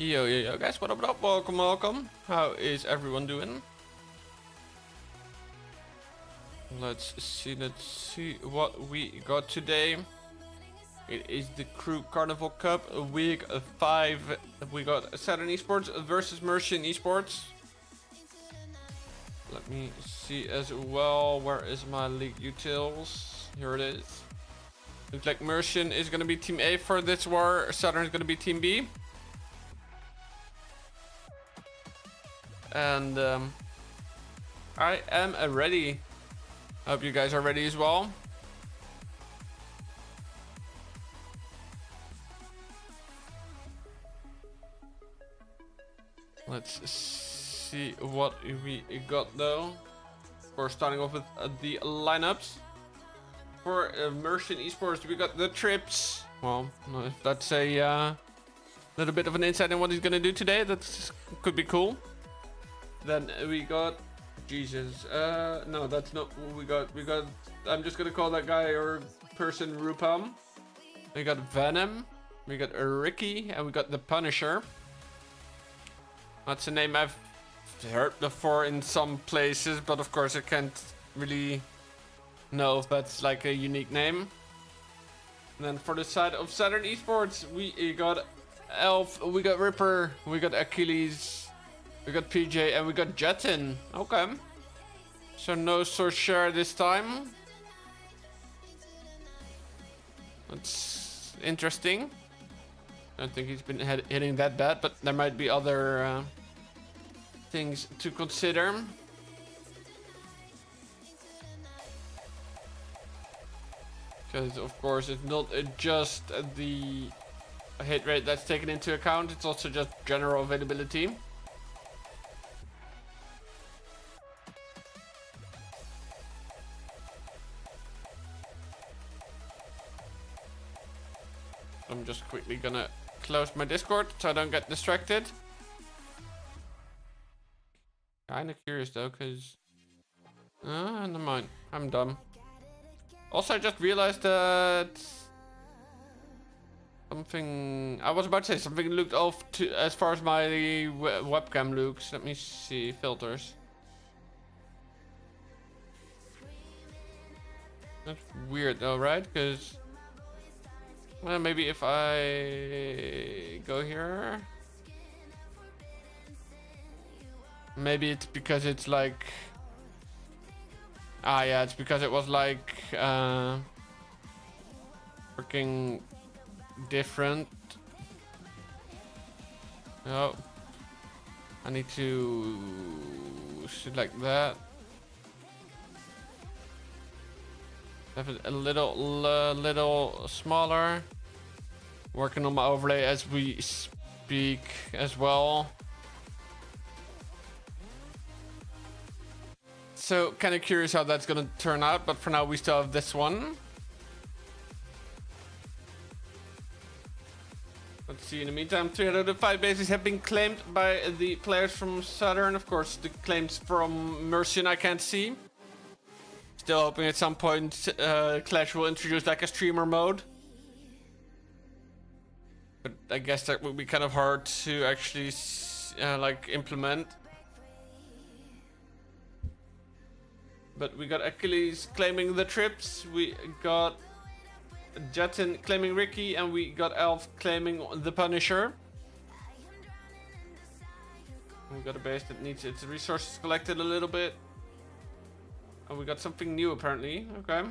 Yo, guys, what up? Welcome. How is everyone doing? Let's see what we got today. It is the Krewe Carnival Cup, week 5. We got Saturn eSports versus Mercian eSports. Let me see as well. Where is my league utils? Here it is. Looks like Mercian is going to be Team A for this war. Saturn is going to be Team B. And I am ready. I hope you guys are ready as well. Let's see what we got though. Of course, starting off with the lineups. For Mercian eSports, we got the trips. Well, that's a little bit of an insight on what he's gonna do today. That could be cool. Then we got Jesus. No, that's not what we got. We got. I'm just gonna call that guy or person Rupam. We got Venom. We got Ricky, and we got the Punisher. That's a name I've heard before in some places, but of course I can't really know if that's like a unique name. And then for the side of Saturn eSports, we got Elf, we got Ripper, we got Achilles, we got PJ, and we got Jetin. Okay. So no Sorcerer this time. That's interesting. I don't think he's been hitting that bad, but there might be other things to consider. Because of course it's not just the hit rate that's taken into account, it's also just general availability. I'm just quickly gonna close my Discord so I don't get distracted. Kinda curious though, cause never mind, I'm dumb. Also, I just realized that something I was about to say something looked off to as far as my webcam looks. Let me see filters. That's weird though, right? Because well, maybe if I go here, maybe it's because it's like. Ah, yeah, it's because it was like freaking different. Oh, I need to shoot like that. Have it a little smaller. Working on my overlay as we speak as well. So kind of curious how that's gonna turn out, but for now we still have this one. Let's see. In the meantime, 3 out of the 5 bases have been claimed by the players from Saturn. Of course, the claims from Mercian I can't see. Still hoping at some point Clash will introduce like a streamer mode. But I guess that would be kind of hard to actually like implement. But we got Achilles claiming the trips, we got Jetin claiming Ricky, and we got Elf claiming the Punisher. We got a base that needs its resources collected a little bit. And we got something new apparently, okay.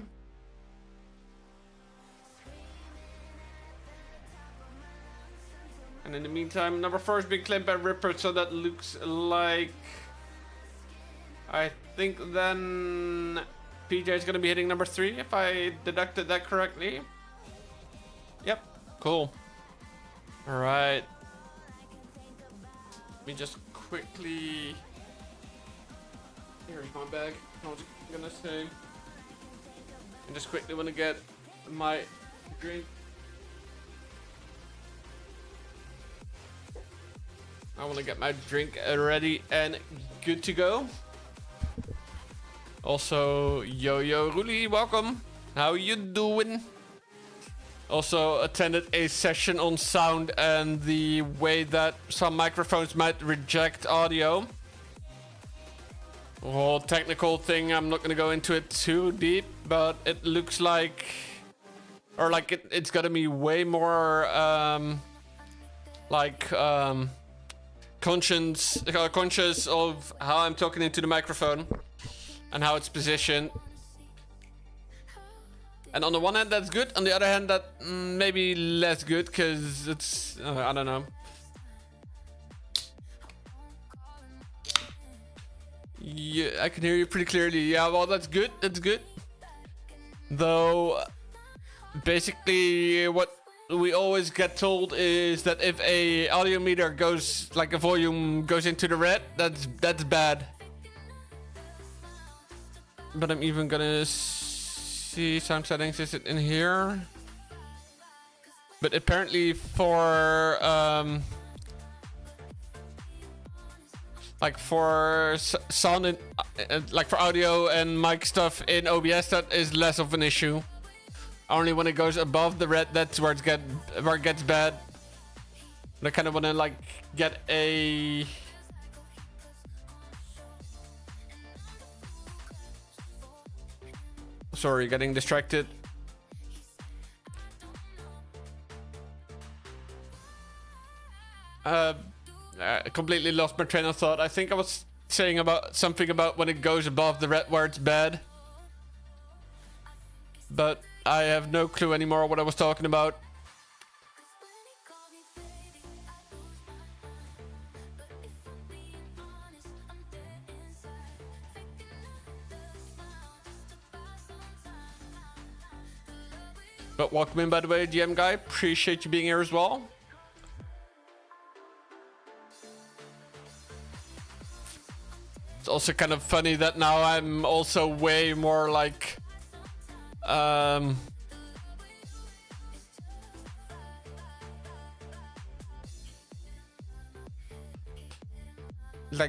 And in the meantime, number 4 is being claimed by Ripper, so that looks like... I think then PJ is going to be hitting number 3 if I deducted that correctly. Yep, cool. All right. Let me just quickly. Here's my bag. I was gonna say. I just quickly want to get my drink. I want to get my drink ready and good to go. Also, yo Ruli, welcome. How you doing? Also attended a session on sound and the way that some microphones might reject audio. A whole technical thing, I'm not gonna go into it too deep, but it looks like... Or like it's gonna be way more conscious of how I'm talking into the microphone and how it's positioned. And on the one hand, that's good. On the other hand, that maybe less good because it's I don't know. Yeah, I can hear you pretty clearly. Yeah, well, that's good. That's good. Though, basically, what we always get told is that if a audio meter goes, like a volume goes into the red, that's bad. But I'm even gonna see sound settings. Is it in here? But apparently for like for sound and like for audio and mic stuff in OBS, that is less of an issue. Only when it goes above the red, that's where it gets bad. But I kind of want to like get a... Sorry, getting distracted. I completely lost my train of thought. I think I was saying about something about when it goes above the red where it's bad. But I have no clue anymore what I was talking about. But welcome in, by the way, GM guy. Appreciate you being here as well. It's also kind of funny that now I'm also way more like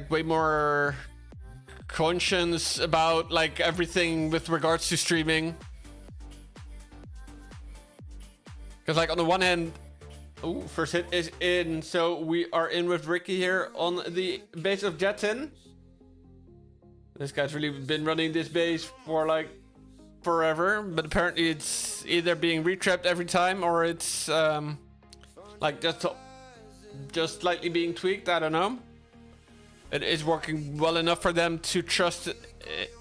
way more conscious about like everything with regards to streaming. Because like on the one hand, oh, first hit is in, so we are in with Ricky here on the base of Jetson. This guy's really been running this base for like forever, but apparently it's either being retrapped every time or it's like just slightly being tweaked. I don't know. It is working well enough for them to trust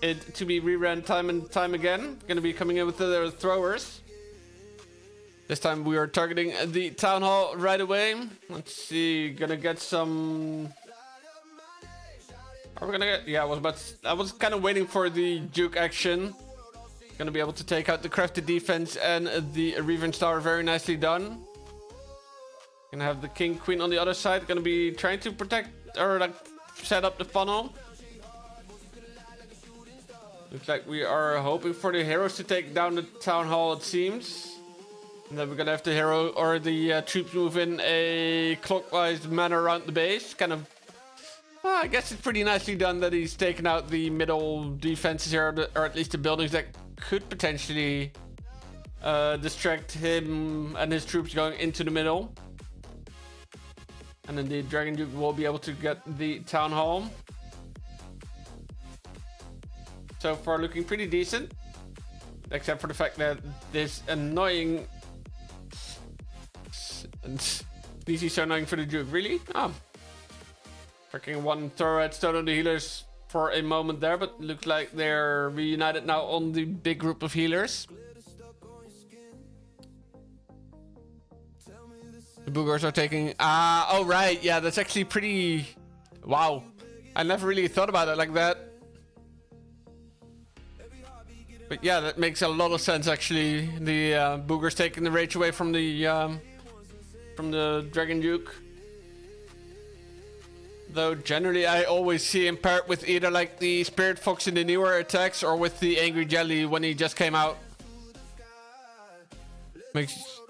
it to be reran time and time again. Gonna be coming in with their throwers. This time we are targeting the town hall right away. Let's see, gonna get some... Are we gonna get... Yeah, I was kind of waiting for the juke action. Gonna be able to take out the crafted defense and the Revenge Tower. Very nicely done. Gonna have the King Queen on the other side. Gonna be trying to protect or like set up the funnel. Looks like we are hoping for the heroes to take down the town hall, it seems. And then we're gonna have the hero or the troops move in a clockwise manner around the base. Kind of, well, I guess it's pretty nicely done that he's taken out the middle defenses here, or at least the buildings that could potentially distract him and his troops going into the middle. And then the Dragon Duke will be able to get the town hall. So far looking pretty decent. Except for the fact that this annoying... This is so annoying for the Duke, really? Oh. Freaking one throw stone on the healers for a moment there, but looks like they're reunited now on the big group of healers. The boogers are taking... oh right, yeah, that's actually pretty... Wow. I never really thought about it like that. But yeah, that makes a lot of sense actually. The boogers taking the rage away from the Dragon Duke. Though generally I always see him paired with either like the Spirit Fox in the newer attacks or with the Angry Jelly when he just came out.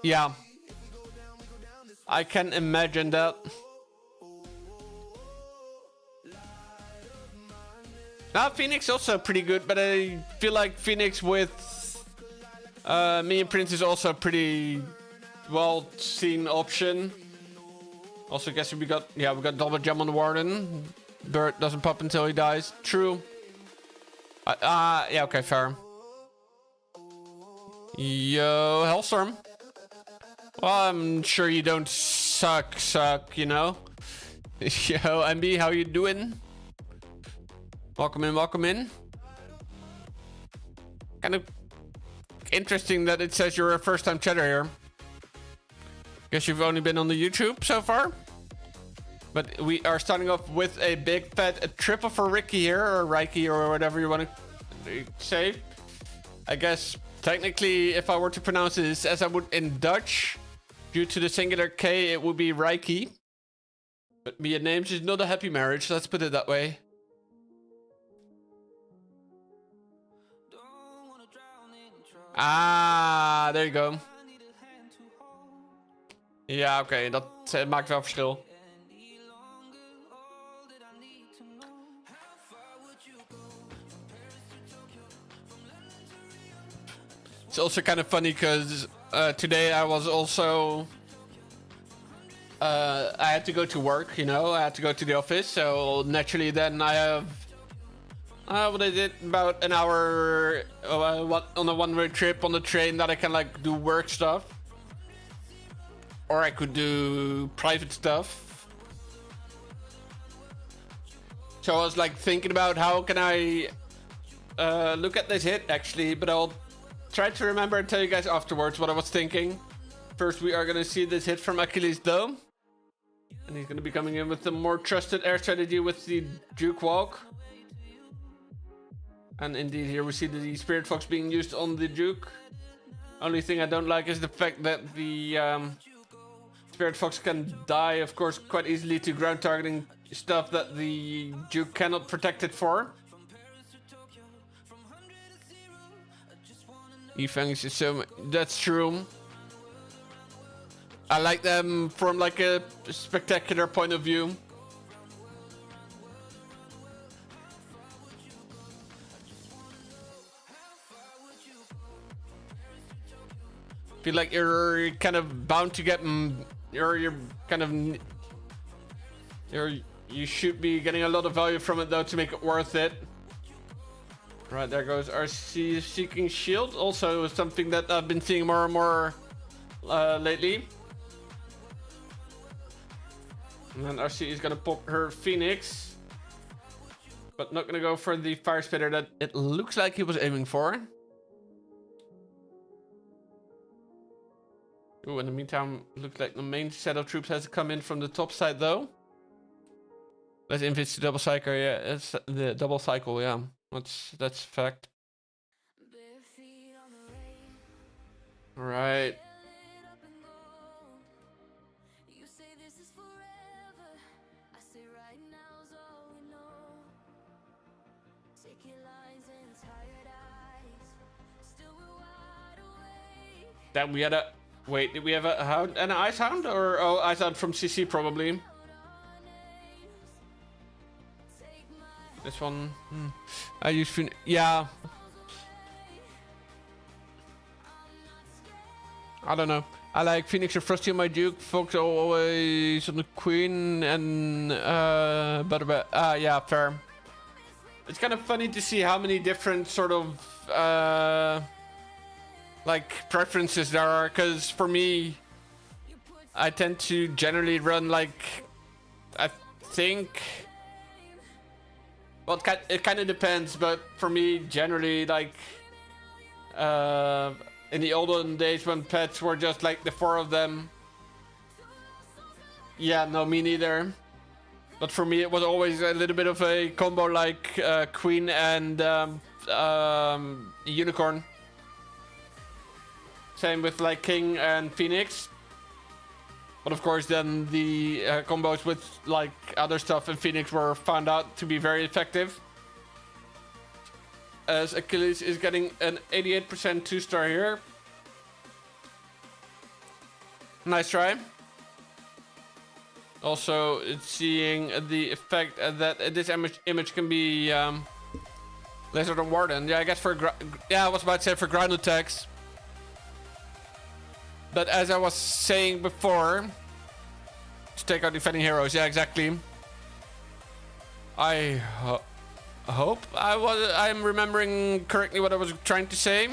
Yeah. I can imagine that. Now Phoenix also pretty good, but I feel like Phoenix with me and Prince is also pretty well seen option. Also, guess we got double jump on the Warden. Bird doesn't pop until he dies. True. Yeah, okay, fair. Yo, Hellstorm. Well, I'm sure you don't suck, you know? Yo, MB, how you doing? Welcome in. Kind of interesting that it says you're a first-time chatter here. Guess you've only been on the YouTube so far. But we are starting off with a big fat triple for Ricky here, or Reiki, or whatever you want to say. I guess technically, if I were to pronounce this as I would in Dutch, due to the singular K, it would be Reiki. But me and names is not a happy marriage, let's put it that way. Ah, there you go. Ja, oké, dat maakt wel verschil. It's also kind of funny because today I was also I had to go to work, you know, I had to go to the office, so naturally then I have what I did about an hour on a one-way trip on the train that I can like do work stuff, or I could do private stuff. So I was like thinking about how can I look at this hit actually, but I'll try to remember and tell you guys afterwards what I was thinking. First, we are going to see this hit from Achilles though. And he's going to be coming in with the more trusted air strategy with the Juke Walk. And indeed, here we see the Spirit Fox being used on the Juke. Only thing I don't like is the fact that the Spirit Fox can die, of course, quite easily to ground targeting stuff that the Juke cannot protect it for. E-Fangs is so... That's true. I like them from like a spectacular point of view. Feel like you're kind of bound to get... You're kind of... You should be getting a lot of value from it though to make it worth it. Right, there goes RC Seeking Shield. Also something that I've been seeing more and more lately. And then RC is gonna pop her Phoenix. But not gonna go for the Fire Spitter that it looks like he was aiming for. Ooh, in the meantime, looks like the main set of troops has come in from the top side though. Let's invis the double cycle, yeah. It's the double cycle, yeah. That's fact. Right. Then we had a... Wait, did we have a hound and an ice hound? Or ice hound from CC probably. This one, I use Phoenix. Yeah. I don't know. I like Phoenix and Frosty on my Duke. Fox always on the Queen and yeah, fair. It's kind of funny to see how many different sort of like preferences there are. Because for me, I tend to generally run like I think. Well, it kind of depends, but for me, generally, like, in the olden days when pets were just like the 4 of them. Yeah, no, me neither. But for me, it was always a little bit of a combo like Queen and Unicorn. Same with like King and Phoenix. But of course, then the combos with like other stuff in Phoenix were found out to be very effective. As Achilles is getting an 88% 2-star here. Nice try. Also, it's seeing the effect that this image can be Lizard and Warden. Yeah, I guess for... Yeah, I was about to say for ground attacks. But as I was saying before, to take out defending heroes, yeah, exactly. I hope I'm remembering correctly what I was trying to say.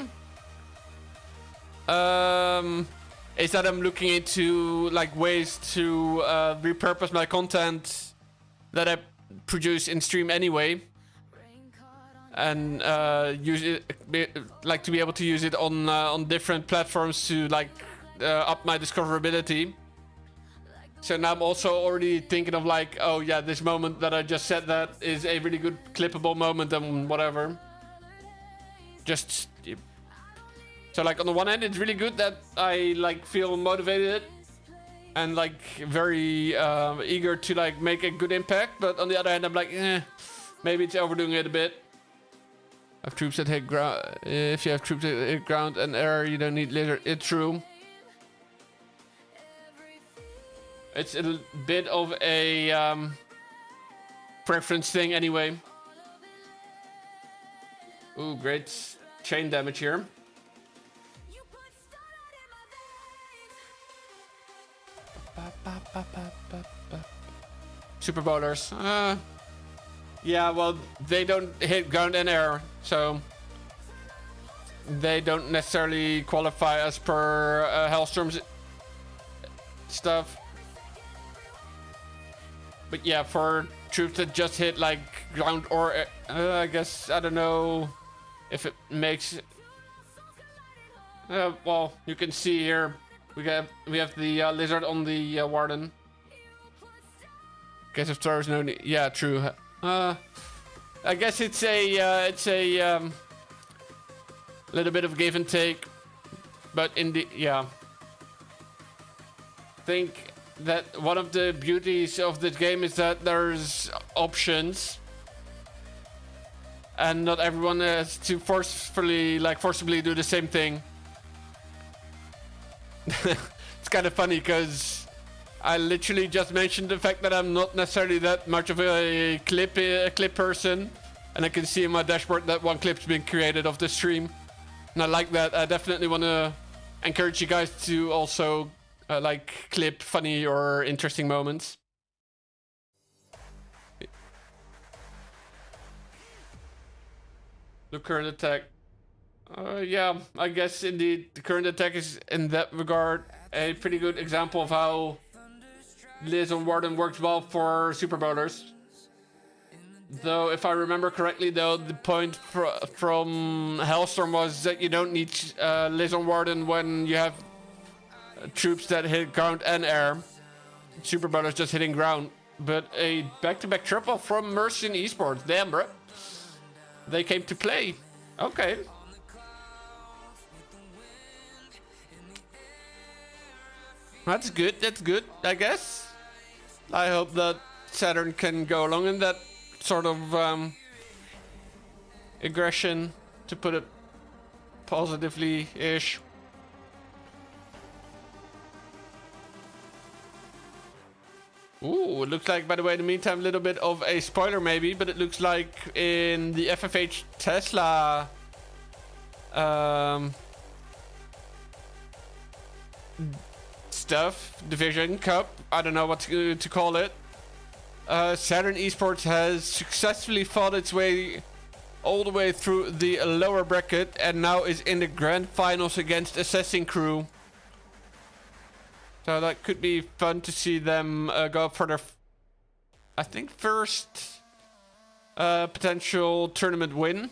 Is that I'm looking into like ways to repurpose my content that I produce in stream anyway, and use it like to be able to use it on different platforms to like up my discoverability. So now I'm also already thinking of like, oh yeah, this moment that I just said that is a really good clippable moment and whatever. Just so like on the one hand, it's really good that I like feel motivated and like very eager to like make a good impact. But on the other hand, I'm like, maybe it's overdoing it a bit. Have troops that hit ground. If you have troops that hit ground and air, you don't need laser. It's true. It's a bit of a preference thing anyway. Ooh, great chain damage here. Super bowlers. Yeah, well, they don't hit ground and air, so they don't necessarily qualify as per Hellstorm's stuff. But yeah, for troops that just hit like ground or I guess, I don't know if it makes. Well, you can see here we have the lizard on the warden. Guess if there's no need. Yeah, true. I guess it's a little bit of give and take, but in the I think that one of the beauties of this game is that there's options, and not everyone has to forcibly do the same thing. It's kind of funny because I literally just mentioned the fact that I'm not necessarily that much of a clip person, and I can see in my dashboard that one clip's been created of the stream, and I like that. I definitely want to encourage you guys to also like clip funny or interesting moments. The current attack. Yeah, I guess indeed the current attack is in that regard a pretty good example of how Liz on Warden works well for super bowlers. Though, if I remember correctly, though, the point from Hellstorm was that you don't need Liz on Warden when you have troops that hit ground and air. Super bowlers just hitting ground. But a back-to-back triple from Mercian eSports. Damn, bro. They came to play. Okay. That's good, I guess. I hope that Saturn can go along in that sort of aggression, to put it positively-ish. Ooh, it looks like, by the way, in the meantime, a little bit of a spoiler maybe, but it looks like in the FFH Tesla stuff, Division Cup, I don't know what to call it. Saturn eSports has successfully fought its way all the way through the lower bracket and now is in the grand finals against Assassin Crew. So that could be fun to see them go up for their, I think, first potential tournament win.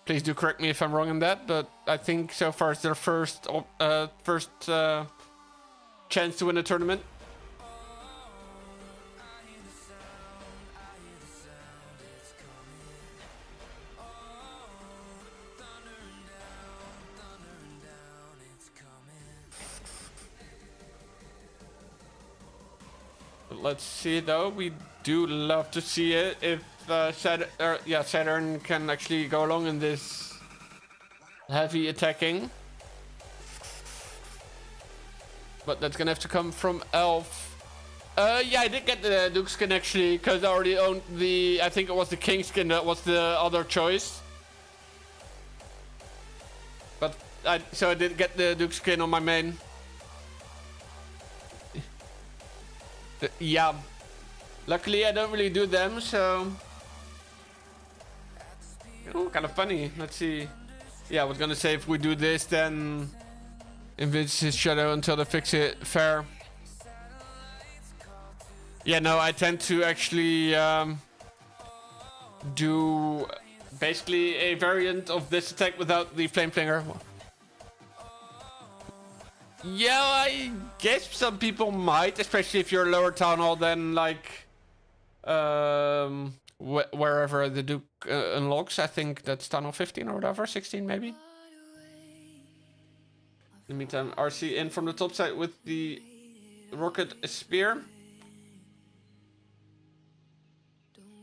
Please do correct me if I'm wrong in that, but I think so far it's their first chance to win a tournament. Let's see though, we do love to see it if Saturn can actually go along in this heavy attacking. But that's gonna have to come from Elf. Yeah, I did get the Duke skin actually, because I already owned the, I think it was the King skin that was the other choice. But so I did get the Duke skin on my main. Yeah. Luckily, I don't really do them, so... Oh, kind of funny. Let's see. Yeah, I was gonna say if we do this, then... Invis his shadow until they fix it. Fair. Yeah, no, I tend to actually do basically a variant of this attack without the flame flinger. Yeah, I guess some people might, especially if you're lower town hall than like wherever the Duke unlocks. I think that's town hall 15 or whatever, 16 maybe. In the meantime, RC in from the top side with the rocket spear.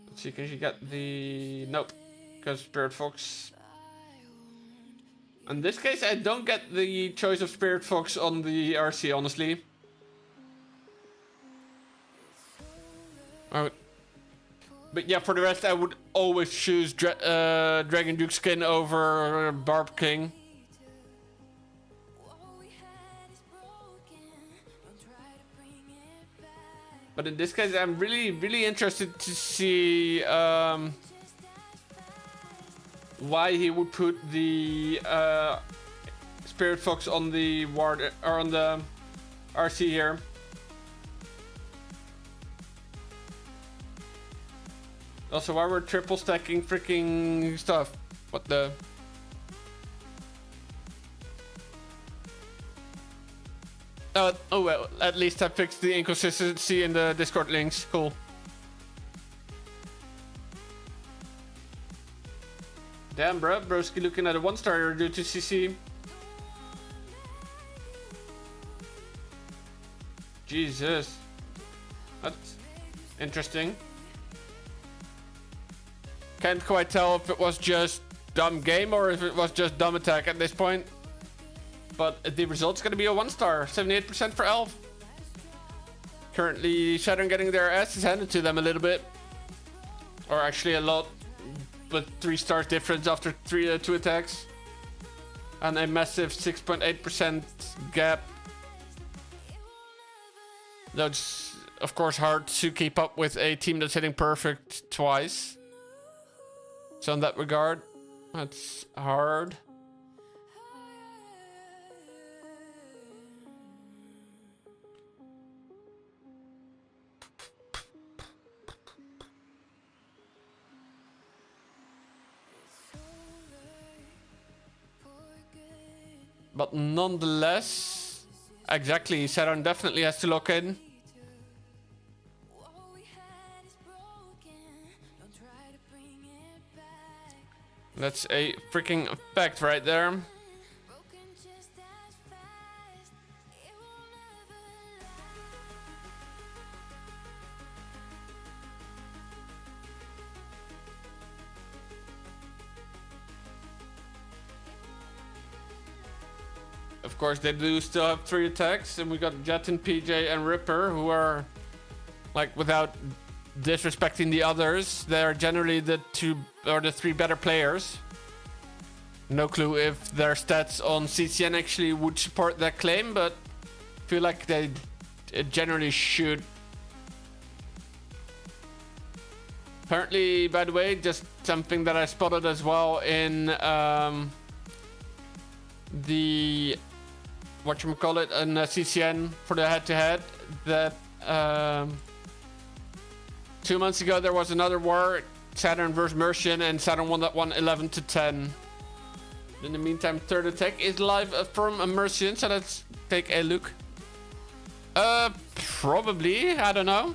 Let's see, can she get the... Nope, because Spirit Fox. In this case, I don't get the choice of Spirit Fox on the RC, honestly. But yeah, for the rest, I would always choose Dragon Duke skin over Barb King. But in this case, I'm really interested to see why he would put the Spirit Fox on the ward or on the RC here. Also, why we're triple stacking freaking stuff? What the? Oh well, at least I fixed the inconsistency in the Discord links. Cool. Damn, bro, broski looking at a 1-star due to CC. Jesus, that's interesting. Can't quite tell if it was just dumb game or if it was just dumb attack at this point. But the result's gonna be a 1-star, 78% for Elf. Currently, Saturn getting their asses handed to them a little bit. Or actually a lot. But 3 stars difference after 2 attacks. And a massive 6.8% gap. That's, of course, hard to keep up with a team that's hitting perfect twice. So in that regard, that's hard. But nonetheless, exactly, Saturn definitely has to lock in. That's a freaking fact right there. Of course, they do still have 3 attacks, and we got Jetin, PJ, and Ripper, who are, like, without disrespecting the others, they're generally the 2 or the 3 better players. No clue if their stats on CCN actually would support that claim, but I feel like they generally should. Apparently, by the way, just something that I spotted as well in the whatchamacallit in CCN for the head-to-head, that 2 months ago there was another war, Saturn versus Mercian, and Saturn won that one 11-10. In the meantime, third attack is live from Mercian, so let's take a look. Probably, I don't know.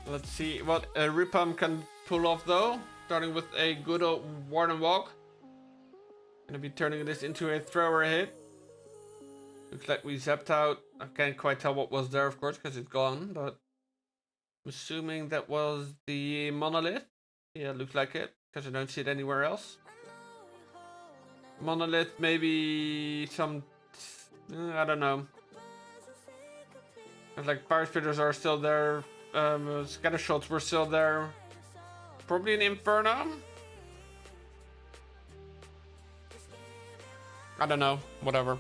Let's see what Ripam can pull off though. Starting with a good old Warden Walk. Gonna be turning this into a thrower hit. Looks like we zapped out. I can't quite tell what was there, of course, because it's gone, but assuming that was the monolith. Yeah, looks like it, because I don't see it anywhere else. Monolith, maybe some... I don't know. Like, Power Spitters are still there. Scatter Shots were still there. Probably an Inferno? I don't know. Whatever.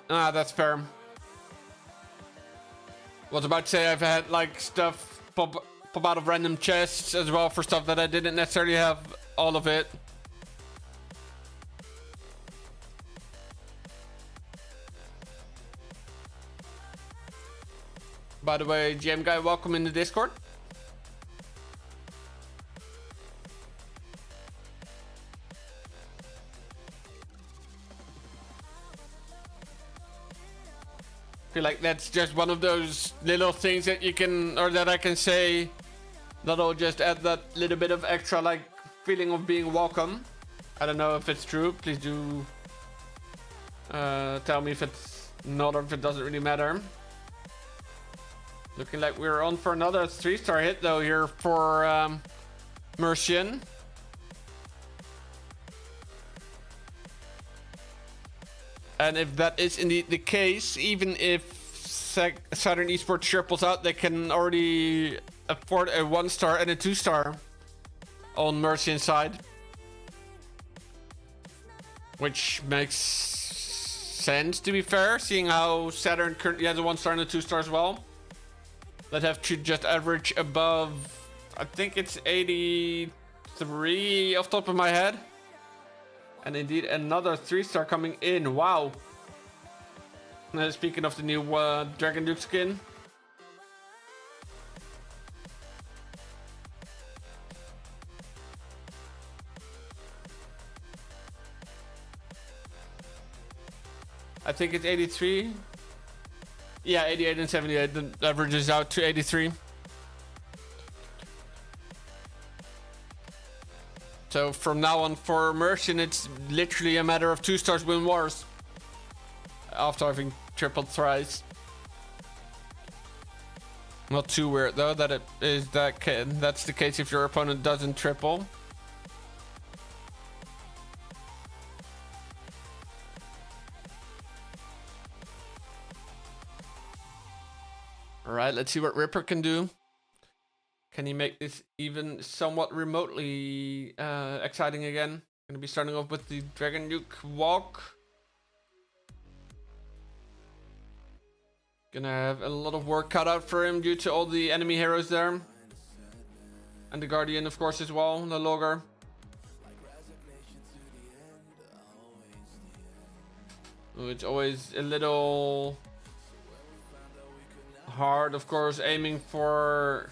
That's fair. Was about to say I've had like stuff pop out of random chests as well for stuff that I didn't necessarily have all of it. By the way, GM guy, welcome in the Discord. Feel like that's just one of those little things that you can, or that I can say, that'll just add that little bit of extra like feeling of being welcome. I don't know if it's true. Please do tell me if it's not, or if it doesn't really matter. Looking like we're on for another 3-star hit though here for Mercian. And if that is indeed the case, even if Saturn eSports triples out, they can already afford a 1-star and a 2-star on Mercian's side. Which makes sense, to be fair, seeing how Saturn currently has a 1-star and a 2-star as well. That have to just average above, I think it's 83 off the top of my head. And indeed another 3-star coming in. Wow. Speaking of the new Dragon Duke skin. I think it's 83. Yeah, 88 and 78. The averages out to 83. So from now on for Mercian, it's literally a matter of 2-stars win wars. After having tripled thrice. Not too weird though that it is that's the case if your opponent doesn't triple. Alright, let's see what Ripper can do. Can he make this even somewhat remotely exciting again? Gonna be starting off with the Dragon Duke walk. Gonna have a lot of work cut out for him due to all the enemy heroes there. And the Guardian, of course, as well, the Logger. It's always a little hard, of course, aiming for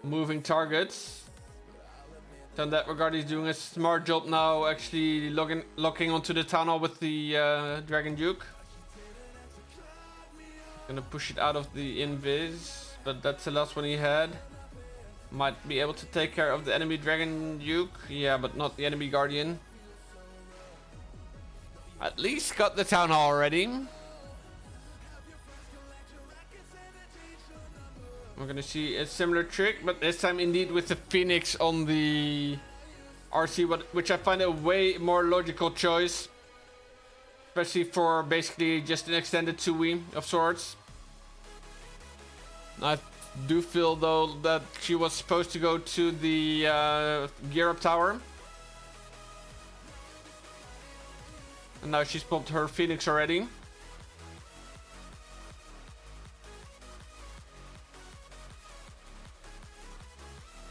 moving targets. So in that regard, he's doing a smart job now, actually locking onto the town hall with the Dragon Duke. Gonna push it out of the invis, but that's the last one he had. Might be able to take care of the enemy Dragon Duke. Yeah, but not the enemy Guardian. At least got the town hall already. We're gonna see a similar trick, but this time indeed with the Phoenix on the RC, which I find a way more logical choice. Especially for basically just an extended 2-wee of sorts. I do feel though that she was supposed to go to the gear up tower. And now she's popped her Phoenix already.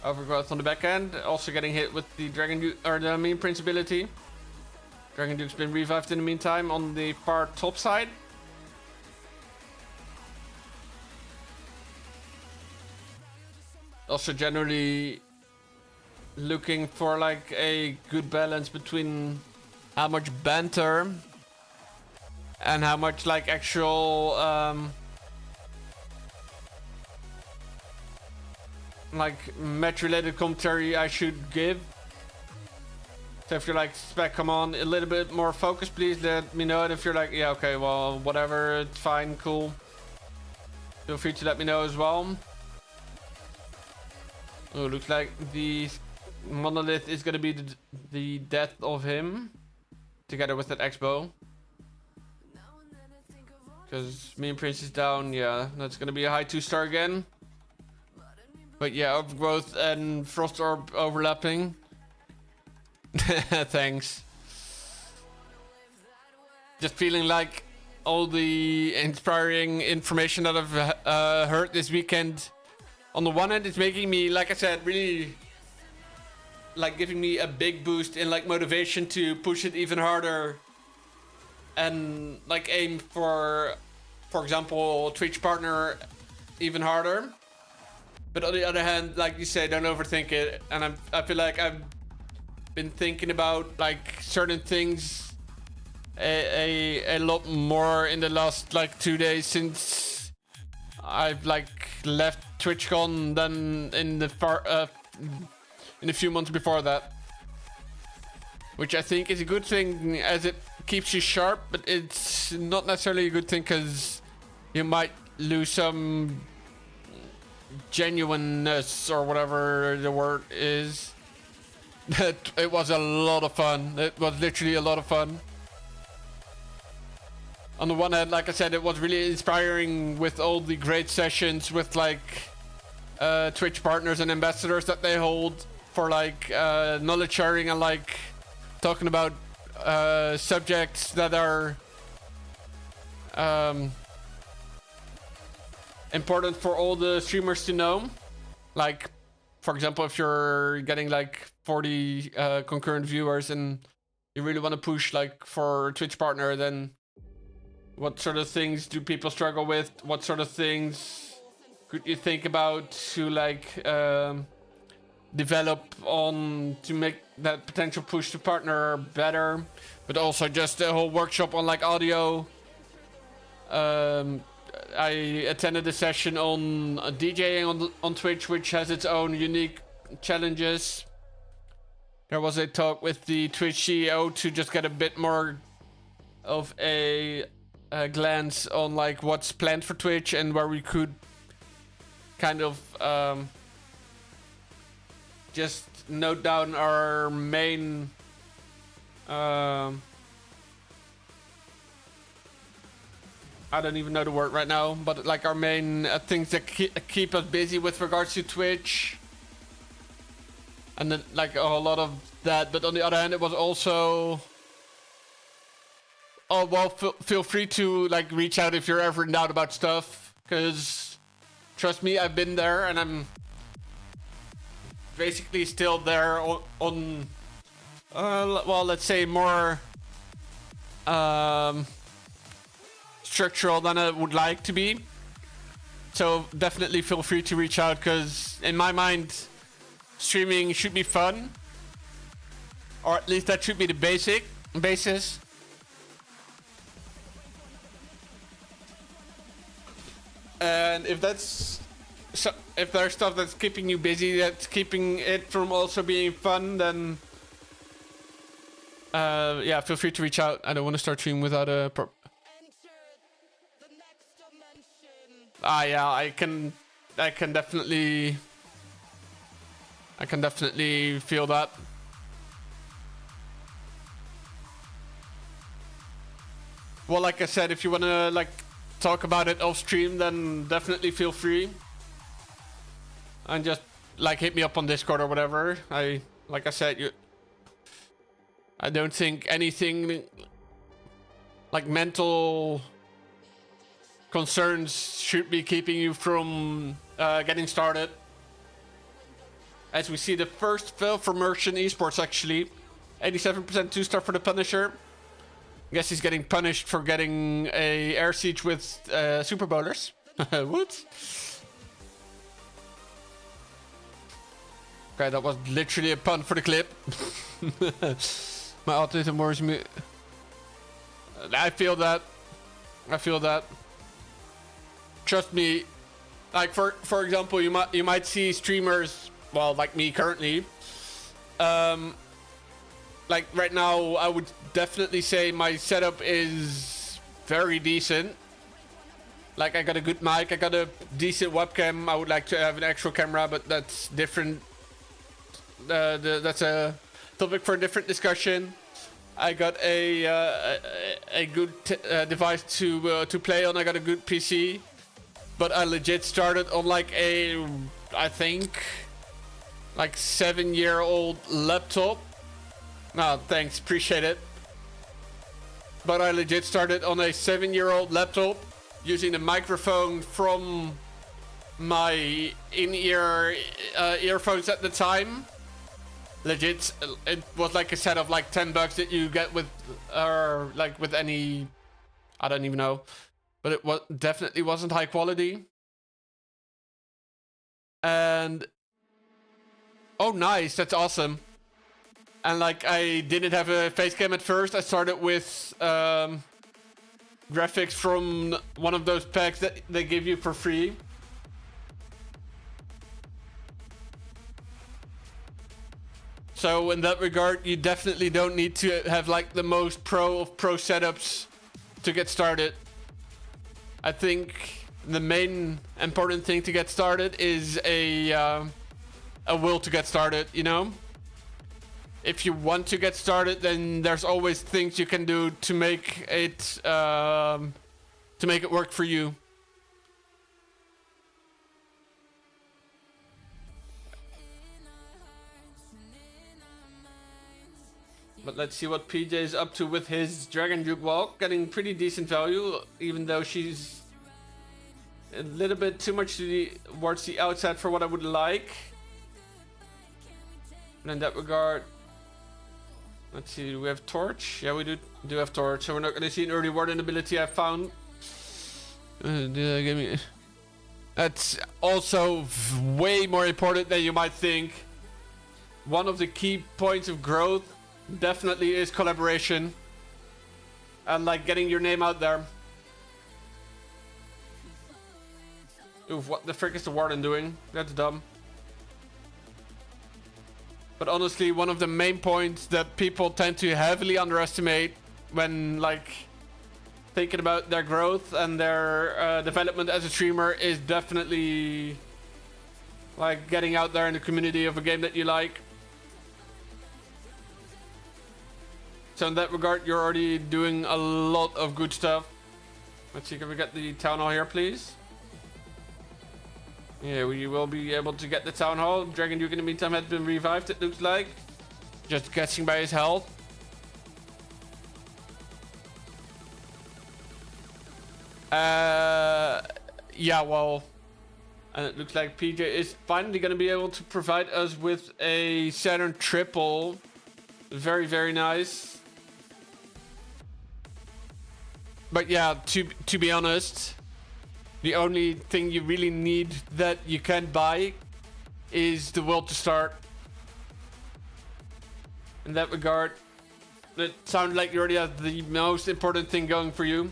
Overgrowth on the back end, also getting hit with the Dragon Duke, or the Mean Prince ability. Dragon Duke's been revived in the meantime on the far top side. Also generally looking for like a good balance between how much banter and how much like actual like match related commentary I should give. So if you're like, Spec, come on, a little bit more focus, please let me know. And if you're like, yeah, okay, well, whatever, it's fine, cool. Feel free to let me know as well. Oh, looks like the monolith is gonna be the death of him, together with that X-bow. Because me and Prince is down, yeah, that's gonna be a high 2-star again. But yeah, Overgrowth and Frost Orb overlapping. Thanks. Just feeling like all the inspiring information that I've heard this weekend, on the one hand, it's making me, like I said, really like giving me a big boost in like motivation to push it even harder and like aim for example, Twitch partner even harder. But on the other hand, like you say, don't overthink it. And I feel like I've been thinking about like certain things a lot more in the last like 2 days since I've like left TwitchCon than in the few months before that, which I think is a good thing as it keeps you sharp, but it's not necessarily a good thing because you might lose some genuineness or whatever the word is. It was a lot of fun. It was literally a lot of fun. On the one hand, like I said, it was really inspiring with all the great sessions with like Twitch partners and ambassadors that they hold for like knowledge sharing and like talking about subjects that are important for all the streamers to know. Like, for example, if you're getting like 40 concurrent viewers and you really want to push like for Twitch partner, then what sort of things do people struggle with? What sort of things could you think about to like develop on to make that potential push to partner better? But also just a whole workshop on like audio. I attended a session on DJing on Twitch, which has its own unique challenges. There was a talk with the Twitch CEO to just get a bit more of a glance on like what's planned for Twitch and where we could kind of just note down our main I don't even know the word right now, but like our main things that keep us busy with regards to Twitch, and then like a whole lot of that. But on the other hand, it was also, oh well, feel free to like reach out if you're ever in doubt about stuff, because trust me, I've been there and I'm basically still there on well, let's say more structural than I would like to be. So definitely feel free to reach out, because in my mind streaming should be fun, or at least that should be the basis. And if there's stuff that's keeping you busy, that's keeping it from also being fun, then yeah, feel free to reach out. I don't want to start streaming without a yeah, I can definitely feel that. Well, like I said, if you want to like talk about it off stream, then definitely feel free. And just like hit me up on Discord or whatever. Like I said, I don't think anything like mental concerns should be keeping you from getting started. As we see the first fail for Mercian eSports, actually 87% 2-star for the Punisher. I guess he's getting punished for getting a air siege with Super Bowlers. What? Okay, that was literally a pun for the clip. My autism worries me. I feel that. Trust me. Like for example, you might see streamers, well, like me currently, like right now, I would definitely say my setup is very decent. Like I got a good mic, I got a decent webcam. I would like to have an actual camera, but that's different. That's a topic for a different discussion. I got a good device to play on. I got a good PC, but I legit started on like I think like 7-year-old laptop. No, thanks, appreciate it. But I legit started on a 7-year-old laptop using a microphone from my in-ear earphones at the time. Legit, it was like a set of like $10 that you get with, like with any, I don't even know, but it definitely wasn't high quality. And oh, nice, that's awesome. And like I didn't have a face cam at first. I started with graphics from one of those packs that they give you for free. So in that regard, you definitely don't need to have like the most pro of pro setups to get started. I think the main important thing to get started is a will to get started, you know? If you want to get started, then there's always things you can do to make it work for you. But let's see what PJ is up to with his Dragon Juke Walk. Getting pretty decent value, even though she's a little bit too much towards the outside for what I would like. And in that regard, let's see, do we have Torch? Yeah, we do have Torch, so we're not going to see an early warden ability I found. That's also way more important than you might think. One of the key points of growth definitely is collaboration and like getting your name out there. Oof, what the frick is the warden doing? That's dumb. But honestly, one of the main points that people tend to heavily underestimate when like thinking about their growth and their development as a streamer is definitely like getting out there in the community of a game that you like. So in that regard, you're already doing a lot of good stuff. Let's see, can we get the town hall here, please? Yeah, we will be able to get the town hall. Dragon Duke in the meantime has been revived, it looks like. Just guessing by his health. Yeah, well, and it looks like PJ is finally going to be able to provide us with a Saturn triple. Very, very nice. But yeah, to be honest, the only thing you really need that you can buy is the will to start. In that regard, it sounds like you already have the most important thing going for you.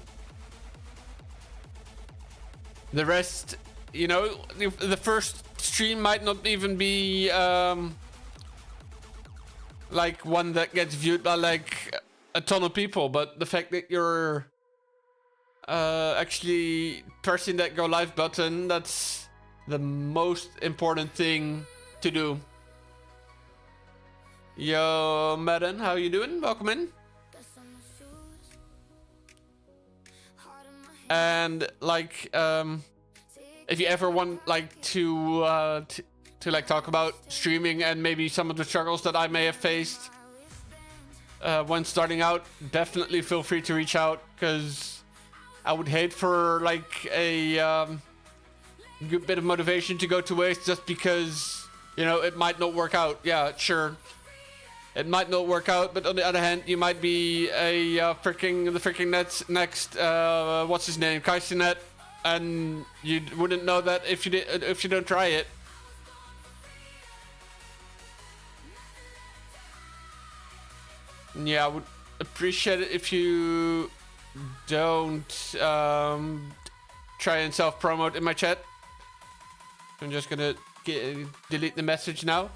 The rest, you know, the first stream might not even be like one that gets viewed by like a ton of people, but the fact that you're actually pressing that go live button, that's the most important thing to do. Yo, Madden, how you doing? Welcome in. And like, if you ever want like to like talk about streaming and maybe some of the struggles that I may have faced when starting out, definitely feel free to reach out, because I would hate for like a good bit of motivation to go to waste just because, you know, it might not work out. Yeah, sure, it might not work out, but on the other hand, you might be a the freaking next what's his name, Kaisenet, and you wouldn't know that if you don't try it. Yeah, I would appreciate it if you don't try and self-promote in my chat. I'm just gonna delete the message now.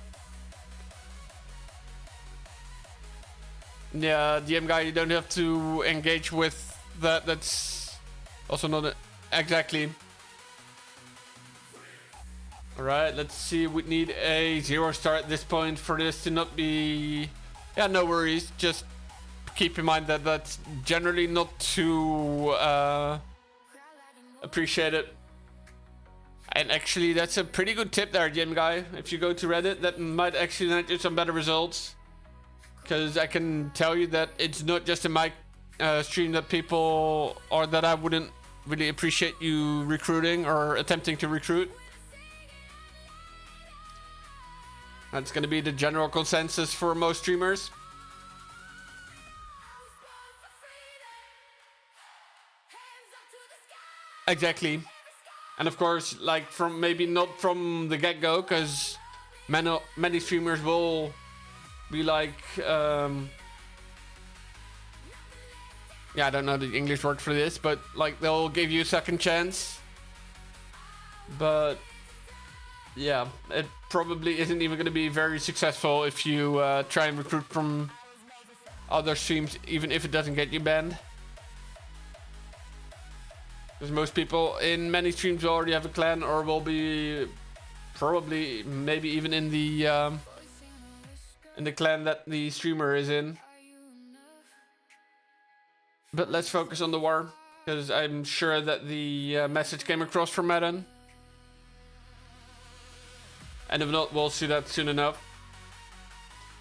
Yeah, DM guy, you don't have to engage with that. That's also not exactly. Alright, let's see. We need a 0 star at this point for this to not be... Yeah, no worries. Just keep in mind that that's generally not too appreciated. And actually, that's a pretty good tip there, Jim guy. If you go to Reddit, that might actually net you some better results. Because I can tell you that it's not just in my stream that people... Or that I wouldn't really appreciate you recruiting or attempting to recruit. That's going to be the general consensus for most streamers. Exactly. And of course, like, from maybe not from the get-go, because many streamers will be like, yeah, I don't know the English word for this, but like they'll give you a second chance. But yeah, it probably isn't even going to be very successful if you try and recruit from other streams, even if it doesn't get you banned. Because most people in many streams will already have a clan, or will be probably maybe even in the clan that the streamer is in. But let's focus on the war, because I'm sure that the message came across from Madden. And if not, we'll see that soon enough.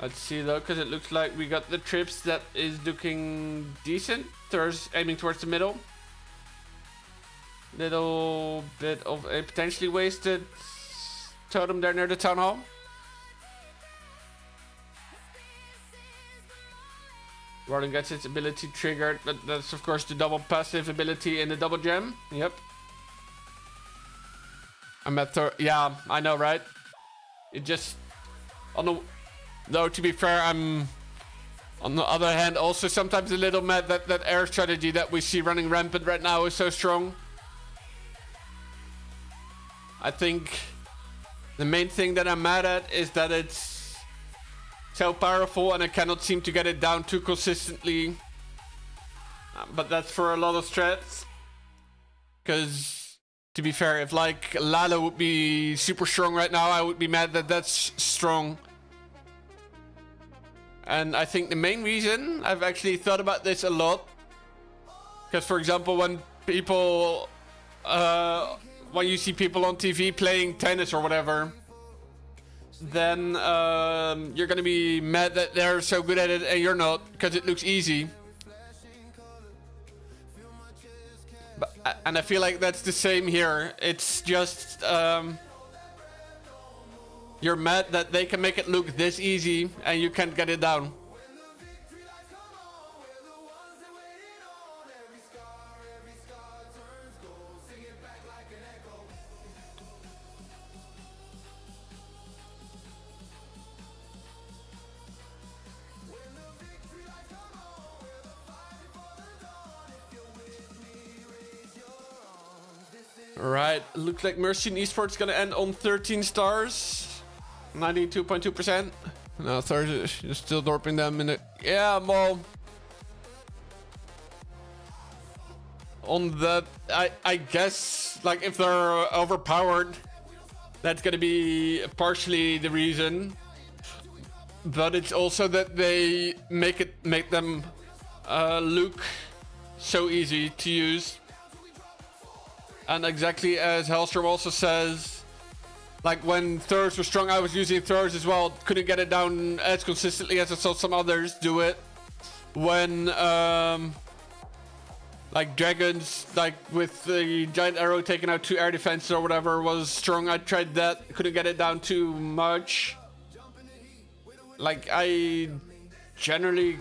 Let's see though, because it looks like we got the trips that is looking decent. Aiming towards the middle. Little bit of a potentially wasted totem there near the town hall. Warden gets its ability triggered, but that's of course the double passive ability in the double gem. Yep. I'm at yeah, I know, right? It just though to be fair, I'm on the other hand also sometimes a little mad that that air strategy that we see running rampant right now is so strong. I think the main thing that I'm mad at is that it's so powerful and I cannot seem to get it down too consistently. But that's for a lot of strats. Because, to be fair, if like Lala would be super strong right now, I would be mad that that's strong. And I think the main reason, I've actually thought about this a lot. Because, for example, when people... when you see people on TV playing tennis or whatever, then you're gonna be mad that they're so good at it and you're not, because it looks easy. And I feel like that's the same here. It's just you're mad that they can make it look this easy and you can't get it down. Right, looks like Mercian eSports gonna end on 13 stars, 92.2%. No, Thursday is still dorping them in the... Yeah, well... On that, I guess, like, if they're overpowered, that's gonna be partially the reason. But it's also that they make them look so easy to use. And exactly as Hellstrom also says, like when Thurs was strong, I was using Thurs as well. Couldn't get it down as consistently as I saw some others do it. When like Dragons, like with the giant arrow taking out 2 air defenses or whatever, was strong. I tried that, couldn't get it down too much. Like I generally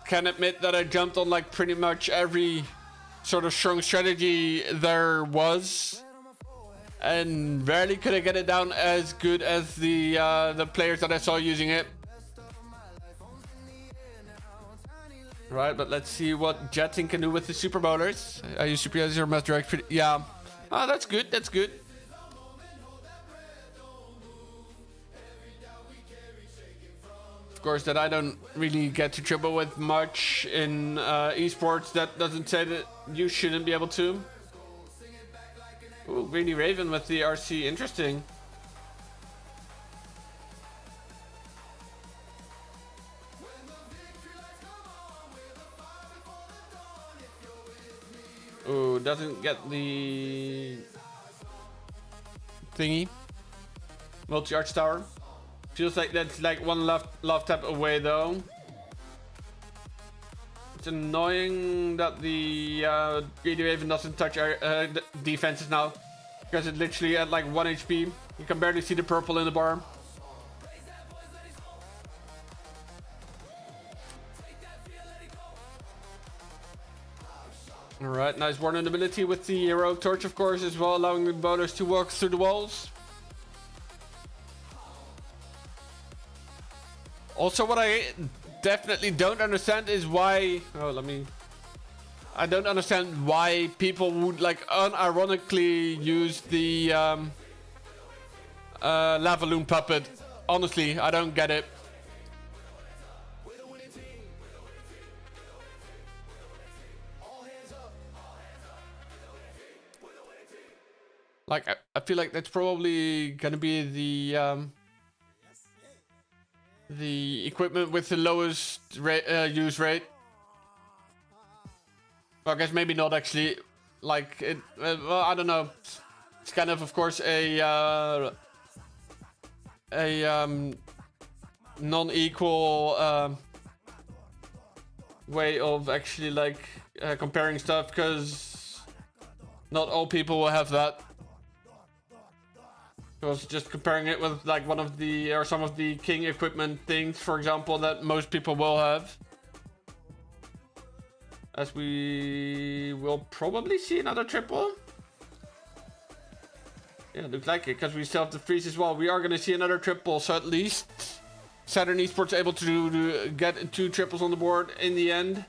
can admit that I jumped on like pretty much every sort of strong strategy there was, and rarely could I get it down as good as the players that I saw using it. Right, but let's see what Jetting can do with the Super Bowlers. I use Super as your must direct. Yeah, oh, that's good. That's good. Of course, that I don't really get to triple with much in esports. That doesn't say that you shouldn't be able to. Ooh, Greedy Raven with the RC, interesting. Ooh, doesn't get the thingy. Multi-arch tower. Feels like that's like one left tap away though. It's annoying that the Greedy Raven doesn't touch our defenses now. Because it's literally at like 1 HP. You can barely see the purple in the bar. Alright, nice vulnerability with the heroic torch, of course, as well, allowing the bowlers to walk through the walls. Also, what I definitely don't understand is why... I don't understand why people would, like, unironically use the lava loon puppet. Honestly, I don't get it. Like, I feel like that's probably gonna be the equipment with the lowest use rate. Well, I guess maybe not actually. Like it. Well, I don't know. It's kind of course, a non-equal way of actually like comparing stuff, because not all people will have that. I was just comparing it with like one of the or some of the king equipment things, for example, that most people will have. As we will probably see another triple. Yeah, looks like it, because we still have the freeze as well. We are going to see another triple, so at least Saturn eSports able to get 2 triples on the board in the end.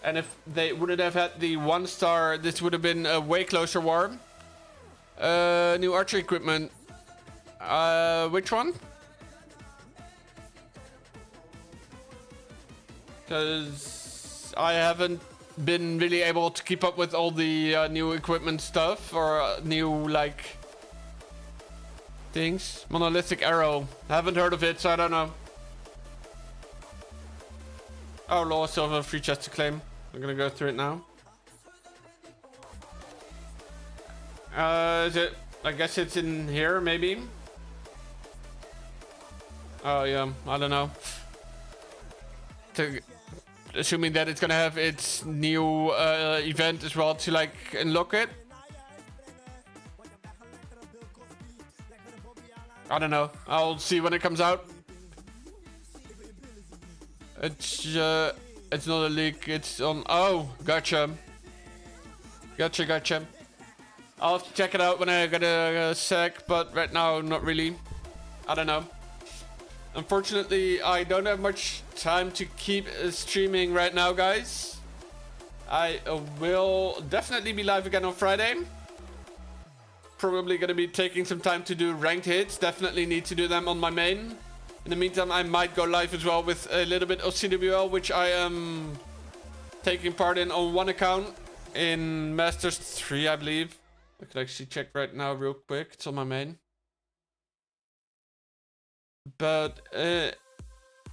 And if they wouldn't have had the 1-star, this would have been a way closer war. New archery equipment. Which one? Because I haven't been really able to keep up with all the new equipment stuff or new like things. Monolithic arrow. I haven't heard of it, so I don't know. Oh, lol, still have a free chest to claim. I'm gonna go through it now. Is it? I guess it's in here, maybe. Oh yeah, I don't know. Assuming that it's gonna have its new event as well to like unlock it. I don't know. I'll see when it comes out. It's not a leak. It's on. Oh, gotcha. Gotcha. I'll have to check it out when I get a sec, but right now, not really. I don't know. Unfortunately, I don't have much time to keep streaming right now, guys. I will definitely be live again on Friday. Probably going to be taking some time to do ranked hits. Definitely need to do them on my main. In the meantime, I might go live as well with a little bit of CWL, which I am taking part in on one account in Masters 3, I believe. I could actually check right now real quick. It's on my main. But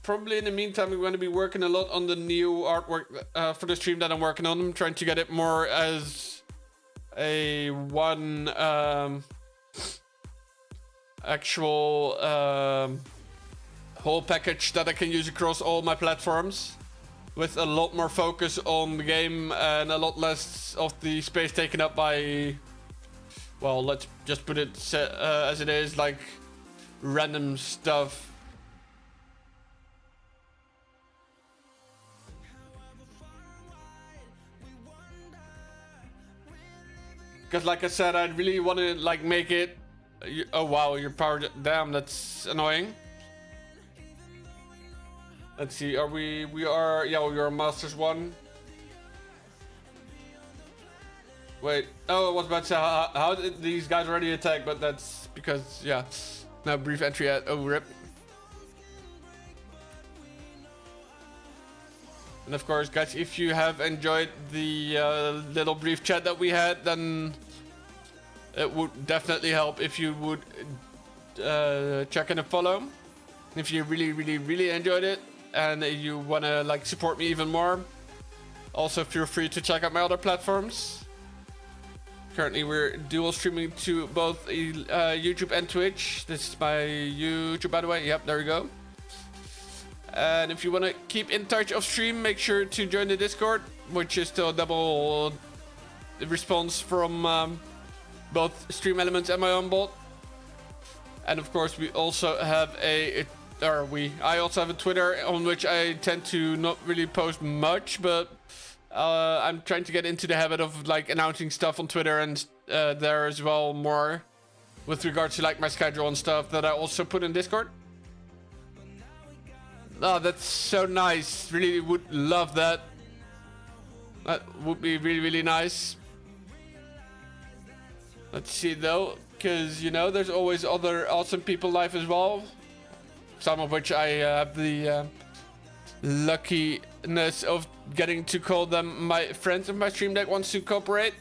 probably in the meantime, I'm going to be working a lot on the new artwork for the stream that I'm working on. I'm trying to get it more as a one actual whole package that I can use across all my platforms, with a lot more focus on the game and a lot less of the space taken up by, well, let's just put it as it is, like random stuff. Because like I said, I really want to like make it. Oh wow, you're powered. Damn, that's annoying. Let's see, are we are, yeah, we are Masters 1. Wait, oh, I was about to say, how did these guys already attack? But that's because, yeah, no brief entry at, oh, rip. And of course, guys, if you have enjoyed the little brief chat that we had, then it would definitely help if you would check in and follow. If you really enjoyed it and you want to like support me even more, also feel free to check out my other platforms. Currently we're dual streaming to both YouTube and Twitch. This is my YouTube, by the way. Yep, there we go. And if you want to keep in touch of stream, make sure to join the Discord, which is still a double response from both Stream Elements and my own bot. And of course we also have I also have a Twitter on which I tend to not really post much, but I'm trying to get into the habit of like announcing stuff on Twitter and there as well more with regards to like my schedule and stuff that I also put in Discord. Oh, that's so nice. Really would love that. That would be really nice. Let's see though, because you know there's always other awesome people live as well. Some of which I have the luckiness of getting to call them my friends if my stream deck wants to cooperate.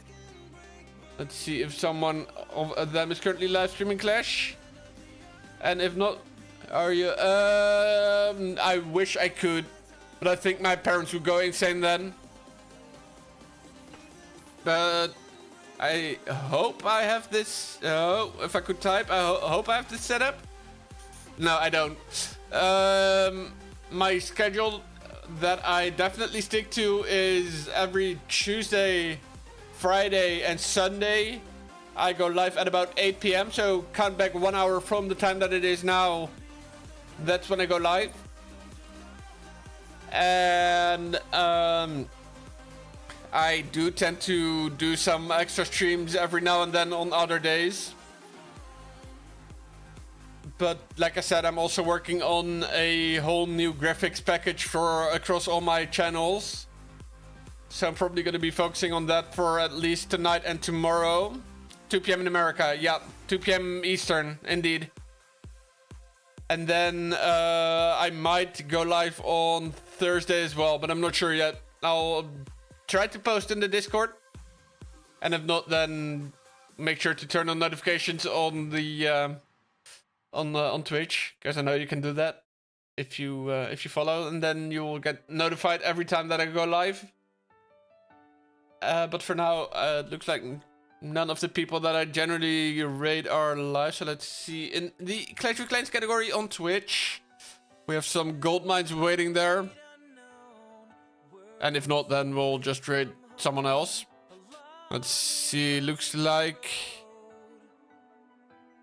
Let's see if someone of them is currently live streaming Clash. And if not, are you? I wish I could, but I think my parents would go insane then. But I hope I have this. If I could type, I hope I have this set up. No, I don't. My schedule that I definitely stick to is every Tuesday, Friday, and Sunday. I go live at about 8 p.m. So count back 1 hour from the time that it is now. That's when I go live. And I do tend to do some extra streams every now and then on other days. But like I said, I'm also working on a whole new graphics package for across all my channels. So I'm probably going to be focusing on that for at least tonight and tomorrow. 2 p.m. in America. Yeah, 2 p.m. Eastern, indeed. And then I might go live on Thursday as well, but I'm not sure yet. I'll try to post in the Discord. And if not, then make sure to turn on notifications on the on Twitch, because I know you can do that if you follow, and then you will get notified every time that I go live. But for now, it looks like none of the people that I generally rate are live. So let's see. In the Clash of Clans category on Twitch, we have some gold mines waiting there. And if not, then we'll just raid someone else. Let's see. Looks like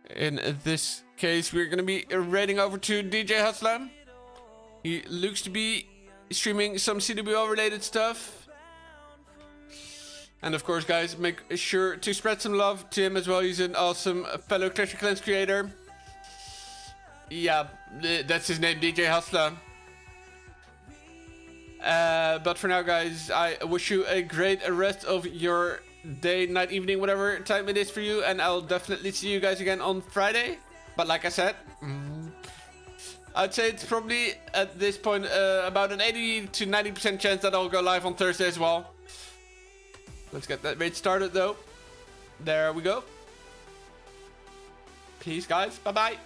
in this case, we're going to be raiding over to DJ Hustler. He looks to be streaming some CWO related stuff. And of course, guys, make sure to spread some love to him as well. He's an awesome fellow Clash of Clans creator. Yeah, that's his name, DJ Hustler. But for now, guys, I wish you a great rest of your day, night, evening, whatever time it is for you. And I'll definitely see you guys again on Friday. But like I said, I'd say it's probably at this point about an 80 to 90% chance that I'll go live on Thursday as well. Let's get that raid started though. There we go. Peace, guys. Bye-bye.